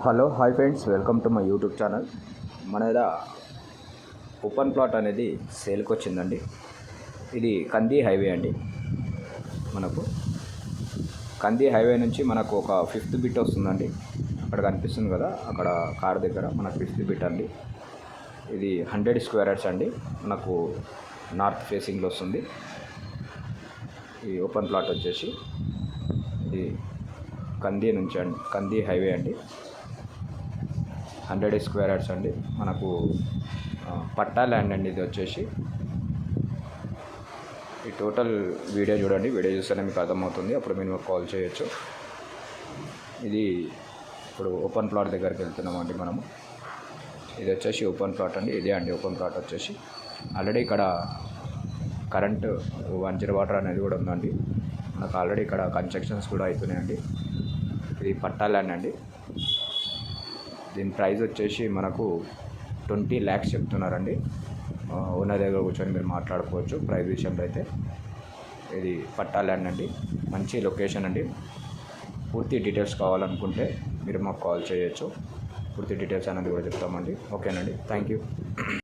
Hello hi friends, welcome to my YouTube channel. మన దగ్గర open plot అనేది సేల్కి వచ్చిందండి. ఇది కంది హైవే అండి. మనకు కంది హైవే నుంచి మనకు ఒక 5th బిట్ వస్తుందండి. అక్కడ కనిపిస్తుంది కదా, అక్కడ కార్ దగ్గర మనకు 5th బిట్ అండి. ఇది 100 స్క్వేర్ యార్డ్స్ అండి. మనకు నార్త్ ఫేసింగ్లో వస్తుంది. ఈ ఓపెన్ ప్లాట్ వచ్చేసి ఇది కంది నుంచి అండి, కంది హైవే అండి. 100 స్క్వేర్ యార్డ్స్ అండి. మనకు పట్టా ల్యాండ్ అండి. ఇది వచ్చేసి ఈ టోటల్ వీడియో చూడండి. వీడియో చూస్తేనే మీకు అర్థమవుతుంది, అప్పుడు మీరు కాల్ చేయొచ్చు. ఇది ఇప్పుడు ఓపెన్ ప్లాట్ దగ్గరికి వెళ్తున్నామండి మనము. ఇది వచ్చేసి ఓపెన్ ప్లాట్ అండి. ఇదే అండి ఓపెన్ ప్లాట్ వచ్చేసి. ఆల్రెడీ ఇక్కడ కరెంటు 1 వాటర్ అనేది కూడా ఉందండి. మనకు ఆల్రెడీ ఇక్కడ కన్స్ట్రక్షన్స్ కూడా అవుతున్నాయండి. ఇది పట్టా ల్యాండ్ అండి. దీని ప్రైస్ వచ్చేసి మనకు 20 lakhs చెప్తున్నారండి. ఓనర్ దగ్గర కూర్చొని మీరు మాట్లాడుకోవచ్చు ప్రైస్ విషయంలో అయితే. ఇది పట్టా ల్యాండ్ అండి, మంచి లొకేషన్ అండి. పూర్తి డీటెయిల్స్ కావాలనుకుంటే మీరు మాకు కాల్ చేయొచ్చు. పూర్తి డీటెయిల్స్ అనేది కూడా చెప్తామండి. ఓకేనండి, థ్యాంక్ యూ.